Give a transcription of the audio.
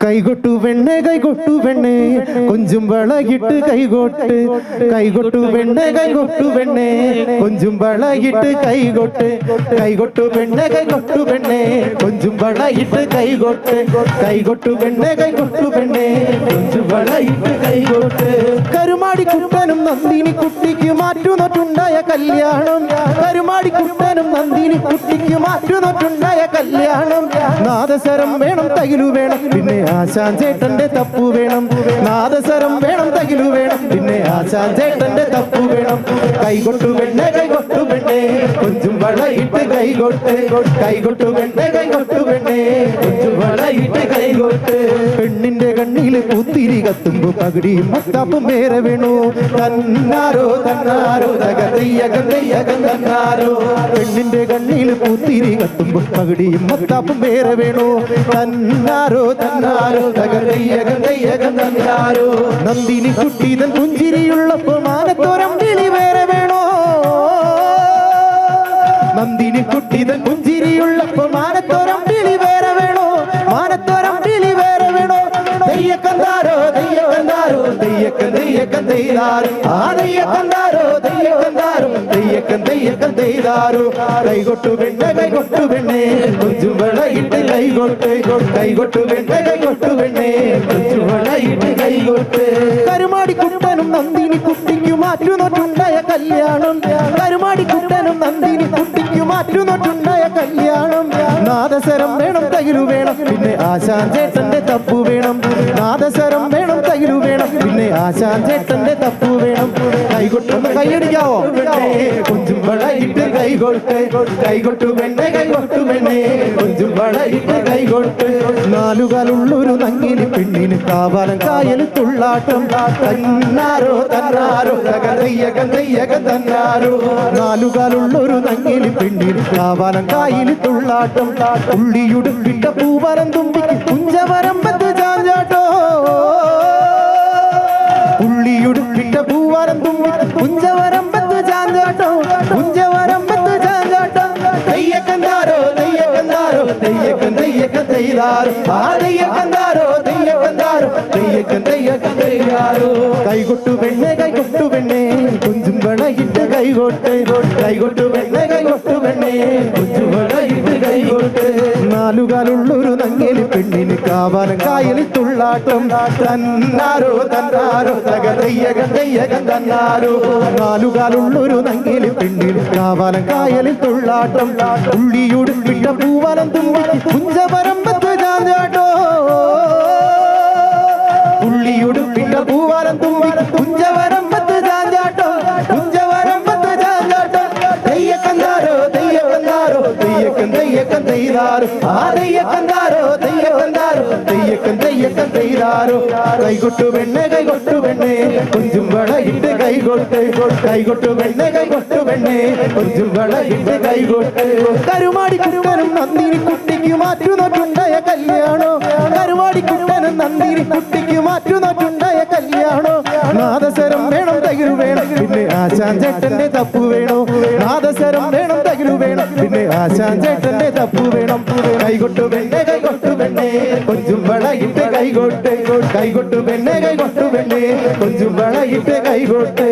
കൈകൊട്ടു പെണ്ണെ കൈകൊട്ടു പെണ്ണെ കൊഞ്ചും വളയിട്ട് കൈകൊട്ട് കൈകൊട്ടു പെണ്ണെ കൈകൊട്ടു പെണ്ണെ കൊഞ്ചും വളയിട്ട് കൈകൊട്ട് കൈകൊട്ടു പെണ്ണെ കൈകൊട്ടു പെണ്ണെ കൊഞ്ചും വളയിട്ട് കൈകൊട്ട് കൈകൊട്ടു പെണ്ണെ കൈകൊട്ടു പെണ്ണെ കൊഞ്ചും വളയിട്ട് കൈകൊട്ട് കരുമാടി കുട്ടനും നന്ദിനി കുട്ടിക്ക് മാറ്റുന്നൊട്ടുണ്ടായ കല്യാണം കരുമാടി കുട്ടനും നന്ദിനി കുട്ടിക്ക് മാറ്റുന്നൊട്ടുണ്ടായ കല്യാണം നാദസരം വേണം തകിലു വേണം പിന്നെ ആശാൻ ചേട്ടന്റെ തപ്പു വേണം നാദസരം വേണം തകിലു വേണം പിന്നെ ആശാൻ ചേട്ടന്റെ തപ്പു വേണം കൈകൊട്ടു പെണ്ണെ കൈകൊട്ടു പെണ്ണെ കൊഞ്ചും വളയിട്ട് കൈകൊട്ട് കൈകൊട്ടു പെണ്ണെ കൈകൊട്ടു പെണ്ണെ കൊഞ്ചും വളയിട്ട് കൈകൊട്ട് പെണ്ണിന്റെ കണ്ണില് പൂത്തിരി കത്തുമ്പോ പകിടിയും മത്താപ്പും വേറെ വേണു തന്നാരോ തന്നാരോ തന്നാരോ പെണ്ണിന്റെ കണ്ണില് പൂത്തിരി കത്തുമ്പോ പകിടിയും മത്താപ്പും വേറെ വേണു തന്നാരോ തന്നാരോ തന്നാരോ നന്ദിനി കുട്ടിതൻ പുഞ്ചിരിയുള്ളപ്പോ മാനത്തോരം വിളി വേറെ വേണോ നന്ദിനി കുട്ടിതൻ പുഞ്ചിരിയുള്ളപ്പോ മാനത്തോരം വിളി വേറെ വേണോ മാനത്തോരം വിളി വേറെ വേണോ ദയ്യക്കന്താരോ ദയ്യക്കന്താരോ ദയ്യക്കന്താരോ ആ ദയ്യക്കന്താരോ ദയ്യക്കന്താരോ ദയ്യക്കന്താരോ കൈകൊട്ടു പെണ്ണെ കൈകൊട്ടു പെണ്ണെ കൊഞ്ചും വളയിട്ട് കൈകൊട്ട് കൈകൊട്ടു പെണ്ണെ കൈകൊട്ടു പെണ്ണെ കൊഞ്ചും വളയിട്ട് കൈകൊട്ട് കരുമാടി കുട്ടനും നന്ദിനി കുട്ടിക്ക് മാറ്റുന്നൊട്ടുണ്ടായ കല്യാണം കരുമാടി കുട്ടനും നന്ദിനി കുട്ടിക്ക് മാറ്റുന്നൊട്ടുണ്ടായ കല്യാണം നാദസരം വേണം തകിലു വേണം പിന്നെ ആശാൻ ചേട്ടന്റെ തപ്പു വേണം നാദസരം വേണം തകിലു വേണം പിന്നെ ആശാൻ ചേട്ടന്റെ തപ്പു വേണം കൈകൊട്ടൊന്ന് കൈയടിക്കാവോ കൊഞ്ചും വളയിട്ട് കൈകൊട്ട് കൈകൊട്ടു പെണ്ണെ കൈകൊട്ടു പെണ്ണെ കൊഞ്ചും വളയിട്ട് കൈകൊട്ട് നാലുകാലുള്ളൊരു നങ്ങിന് പെണ്ണിന് കാവാലം കായൽ തുള്ളാട്ടം തന്നാരോ തന്നാരോ തന്നാരോ നാലുകാലുള്ളൊരു നങ്ങിന് പെണ്ണിന് കാവാലം കായൽ തുള്ളാട്ടം ഉള്ളിയുടുപ്പിട്ട പൂവരം തുമ്പിക്ക് കുഞ്ചവരമ്പത്ത് ചാഞ്ചാട്ടോ ഉള്ളിയുടുപ്പിട്ട പൂവരം തുമ്പിക്ക് കുഞ്ചവരമ്പത്ത് ചാഞ്ചാട്ടോ കുഞ്ചവരമ്പത്ത് ചാഞ്ചാട്ടോ ദയ്യക്കന്താരോ ദയ്യക്കന്താരോ ദയ്യക്കന്താരോ ആ ദയ്യക്കന്താരോ ദയ്യക്കന്താരോ ദയ്യക്കന്താരോ കൈകൊട്ടു പെണ്ണെ കൈകൊട്ടു പെണ്ണെ കുഞ്ചും വളയിട്ട് കൈകൊട്ട് കൈകൊട്ടു പെണ്ണെ കൈകൊട്ടു പെണ്ണെ കുഞ്ചും വളയിട്ട് കൈകൊട്ട് നാലുകാലുള്ളൊരു നങ്ങേലി പെണ്ണിന് കാവാലം കായൽ തുള്ളാട്ടം തന്നാരോ തന്നാരോ തന്നാരോ നാലുകാലുള്ളൊരു നങ്ങേലി പെണ്ണിന് കാവാലം കായൽ തുള്ളാട്ടം ഉള്ളിയുടുപ്പിട്ട പൂവലം തുമ്പി കുഞ്ചപരമ്പത്ത് ചാഞ്ചാട്ടോ ഉള്ളിയുടുപ്പിട്ട പൂവലം തുമ്പി കുഞ്ചപരമ്പത്ത് ചാഞ്ചാട്ടോ കുഞ്ചപരമ്പത്ത് ചാഞ്ചാട്ടോ ദയ്യക്കന്താരോ ദയ്യക്കന്താരോ ദയ്യക്കന്താരോ ആ ദയ്യക്കന്താരോ ദയ്യക്കന്താരോ ദയ്യക്കന്താരോ കൈകൊട്ടു പെണ്ണെ കൈകൊട്ടു പെണ്ണെ കൊഞ്ചും വളയിട്ട് കൈകൊട്ട് കൈകൊട്ടു പെണ്ണെ കൈകൊട്ടു പെണ്ണെ കൊഞ്ചും വളയിട്ട് കൈകൊട്ട് കരുമാടി കുട്ടനും നന്ദിനി കുട്ടിക്ക് മാറ്റുന്നൊട്ടുണ്ടായ കല്യാണോ കരുമാടി കുട്ടനും നന്ദിനി കുട്ടിക്ക് മാറ്റുന്നൊട്ടുണ്ടായ കല്യാണോ നാദസരം വേണം തകിലു വേണം പിന്നെ ആശാൻ ചേട്ടന്റെ തപ്പു വേണോ നാദസരം വേണം തകിലു വേണം പിന്നെ ആശാൻ ചേട്ടന്റെ തപ്പു വേണം കൈകൊട്ടു പെണ്ണെ കൈകൊട്ടു പെണ്ണെ കൊഞ്ചും വളയിട്ട് കൈകൊട്ട് കൈകൊട്ടു പെണ്ണെ കൈകൊട്ടു പെണ്ണെ കൊഞ്ചും വളയിട്ട് കൈകൊട്ട്